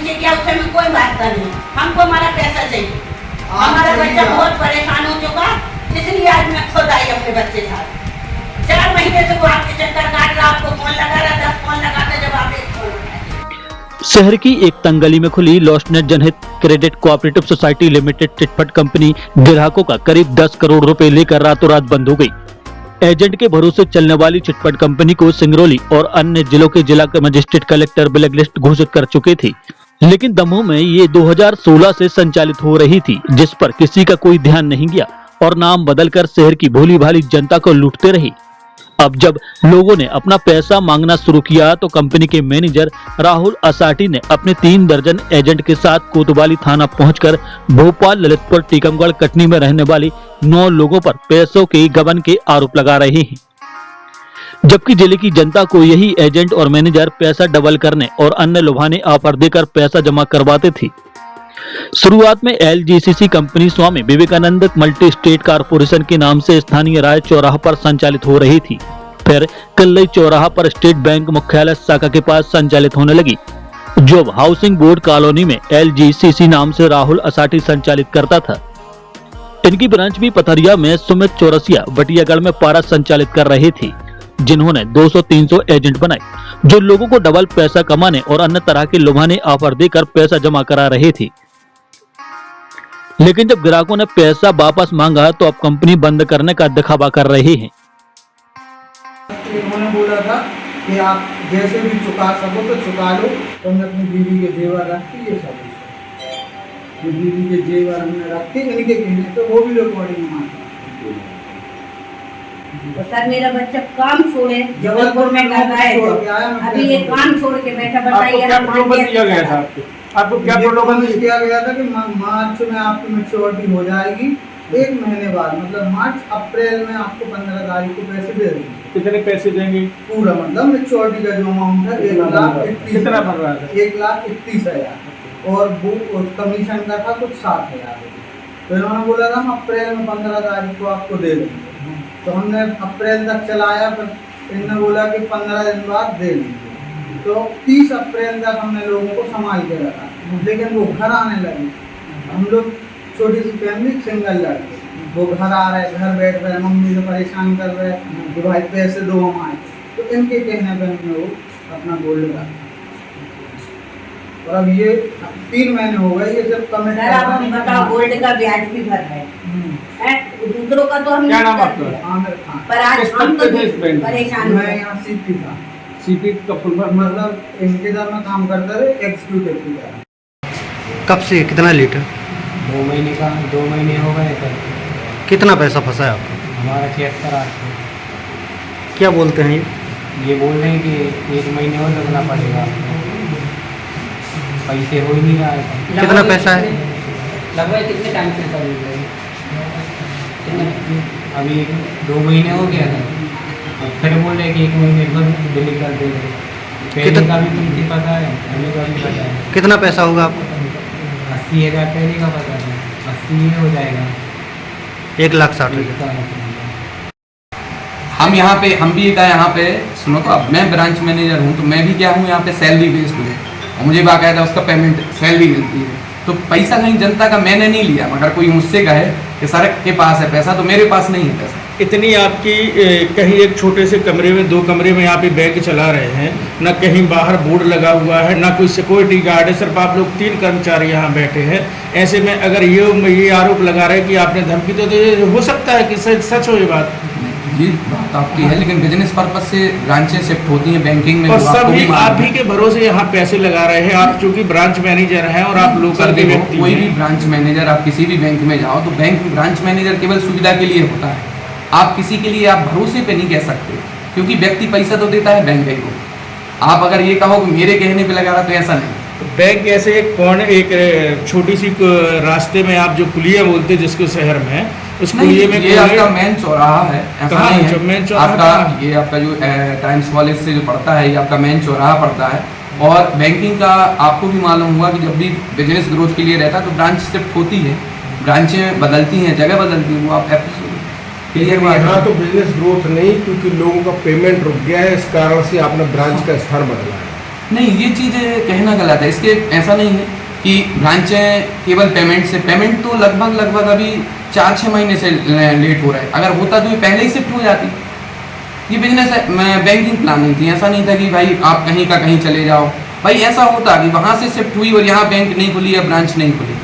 नीचे किया उससे में कोई बात नहीं, हमको हमारा पैसा चाहिए। हमारा बच्चा बहुत परेशान हो चुका, इसलिए आज मैं खुद आई अपने बच्चे साथ। 4 महीने से वो आपके चक्कर काट रहा, आपको फोन लगा रहा, 10 फोन लगाते जब आप एक फोन उठाए। शहर की एक तंग गली में खुली लॉस्टनेट जनहित credit cooperative society limited chit fund company ग्राहकों का करीब 10 करोड़ रुपए लेकर रातों रात बंद हो गई। एजेंट के भरोसे चलने वाली चिटफंड कंपनी को सिंगरौली और अन्य जिलों के जिला मजिस्ट्रेट कलेक्टर ब्लैक लिस्ट घोषित कर चुके थे, लेकिन दमोह में ये 2016 से संचालित हो रही थी, जिस पर किसी का कोई ध्यान नहीं गया और नाम बदलकर शहर की भोली भाली जनता को लूटते रहे। अब जब लोगों ने अपना पैसा मांगना शुरू किया तो कंपनी के मैनेजर राहुल असाटी ने अपने 3 दर्जन एजेंट के साथ कोतवाली थाना पहुंचकर भोपाल, ललितपुर, टीकमगढ़, कटनी में रहने वाली 9 लोगों पर पैसों के गबन के आरोप लगा रहे हैं, जबकि जिले की जनता को यही एजेंट और मैनेजर पैसा डबल करने और अन्य लुभाने ऑफर देकर पैसा जमा करवाते थे। शुरुआत में LGCC company Swami Vivekananda multi state corporation के नाम से स्थानीय राय चौराहा पर संचालित हो रही थी, फिर कल्लई चौराहा पर स्टेट बैंक मुख्यालय शाखा के पास संचालित होने लगी, जो हाउसिंग बोर्ड कॉलोनी में LGCC नाम से राहुल असाटी संचालित करता था। इनकी ब्रांच भी पथरिया में सुमित चौरसिया बटियागढ़ में पारा संचालित कर रहे थे, जिन्होंने 200-300 एजेंट बनाए, जो लोगों को डबल पैसा कमाने और अन्य तरह के लुभाने ऑफर देकर पैसा जमा करा रहे थे। लेकिन जब ग्राहकों ने पैसा वापस मांगा तो अब कंपनी बंद करने का दिखावा कर रहे हैं। उन्होंने बोला था कि आप जैसे भी चुका सको तो चुका लो, तो हमने अपनी बीवी के जेवर रख के ये सब जो बीवी के जेवर हमने रख के इनके कहने तो वो भी रिकॉर्डिंग मारता। तो सर मेरा बच्चा काम छोड़े जबलपुर में कर रहा है, अभी ये काम छोड़ के बैठा, बताइए आपको क्या प्रलोभन किया गया था कि मार्च में आपकी मैच्योरिटी हो जाएगी, 1 महीने बाद मतलब मार्च अप्रैल में आपको 15 तारीख को पैसे दे देंगे। कितने पैसे देंगे? पूरा मतलब मैच्योरिटी का जो अमाउंट है 1,31,000। कितना भर रहा है? 1,31,000 और वो कमीशन का था कुछ 7,000। तो इन्होंने बोला था हम अप्रैल में 15 तारीख को आपको दे देंगे, तो हमने अप्रैल तक चलाया, फिर इन्होंने बोला कि 15 दिन बाद दे देंगे। तो 30 अप्रैल तक हमने लोगों को संभाल के रखा, लेकिन वो घर आने लगे। हम लोग छोटी सी फैमिली, सिंगल लड़के, वो घर आ रहे, घर बैठ रहे, मम्मी से परेशान कर रहे कि भाई पैसे दो हम आए। तो इनके कहने पर हमने वो अपना गोल्ड रखा, और अब ये 3 महीने हो गए ये सब कमिट। सर आप हमें बताओ, गोल्ड का ब्याज भी भर रहे हैं, दूसरों का तो हम क्या नहीं नाम करते, आपका? आमिर खान। पर आज हम तो परेशान मैं हैं। यहाँ CP था, सीपी का फुल फॉर्म मतलब इंतजार में काम करता रहे, एग्जीक्यूटिव की तरह। कब से कितना लीटर? 2 महीने का, 2 महीने हो गए थे। कितना पैसा फंसा है आपका? हमारा 76,800। क्या बोलते हैं ये बोल रहे हैं कि 1 महीने और लगना पड़ेगा आपको, पैसे हो ही नहीं रहा है। कितना पैसा है? लगभग कितने टाइम से कर रहे हैं? अभी 2 महीने हो गया था, और फिर बोल रहे कि 1 महीने बाद बिल कर दे रहे। पहले का भी तुमसे पता है, हमें का भी पता है। कितना पैसा होगा आपको? 80,000 पहले का पता है, 80 में हो जाएगा। 1,60,000। हम भी क्या यहाँ पे सुनो, तो अब मैं ब्रांच मैनेजर हूँ, तो मैं भी क्या हूँ यहाँ पे सैलरी बेस्ड हूँ, और मुझे बाकायदा उसका पेमेंट सैलरी मिलती है। तो पैसा कहीं जनता का मैंने नहीं लिया, मगर कोई मुझसे कहे कि सर के पास है पैसा, तो मेरे पास नहीं है पैसा। इतनी आपकी कहीं एक छोटे से कमरे में, 2 कमरे में आप ये बैंक चला रहे हैं, ना कहीं बाहर बोर्ड लगा हुआ है, ना कोई सिक्योरिटी गार्ड है, सिर्फ आप लोग 3 कर्मचारी यहाँ बैठे हैं। ऐसे में अगर ये आरोप लगा रहे हैं कि आपने धमकी तो ये हो सकता है कि सच हो ये बात? ये बात आपकी है, लेकिन बिजनेस पर्पज से ब्रांचें शिफ्ट होती हैं बैंकिंग में, और सभी आप ही के भरोसे यहाँ पैसे लगा रहे हैं। आप चूंकि ब्रांच मैनेजर हैं और आप लोकल के व्यक्ति हैं। कोई भी ब्रांच मैनेजर, आप किसी भी बैंक में जाओ तो बैंक ब्रांच मैनेजर केवल सुविधा के लिए होता है। आप किसी के लिए आप भरोसे पे नहीं कह सकते, क्योंकि व्यक्ति पैसा तो देता है बैंक को। आप अगर ये कहो कि मेरे कहने पे लगा रहा, तो ऐसा नहीं। बैंक ऐसे एक छोटी सी रास्ते में आप जो पुलिया बोलते हैं जिसको शहर में, उस पुलिये में ये आपका मेन चौराहा है, ऐसा नहीं है। मेन चौराहा आपका ये आपका जो टाइम्स कॉलेज से जो पड़ता है, ये आपका मेन चौराहा पड़ता है। और बैंकिंग का आपको भी मालूम हुआ कि जब भी बिजनेस ग्रोथ के लिए रहता है तो ब्रांच शिफ्ट होती है, ब्रांचें बदलती हैं, जगह बदलती हैं, वो आप क्लियर बात है। यहाँ तो बिजनेस ग्रोथ नहीं, क्योंकि लोगों का पेमेंट रुक गया है, इस कारण से आपने ब्रांच का स्थान बदला है। नहीं, ये चीज़ कहना गलत है। इसके ऐसा नहीं है कि ब्रांचें केवल पेमेंट तो लगभग अभी 4-6 महीने से लेट हो रहा है। अगर होता तो ये पहले ही शिफ्ट हो जाती। ये बिजनेस बैंकिंग प्लानिंग थी, ऐसा नहीं था कि भाई आप कहीं का कहीं चले जाओ। भाई ऐसा होता कि वहाँ से शिफ्ट हुई और यहाँ बैंक नहीं खुली या ब्रांच नहीं खुली,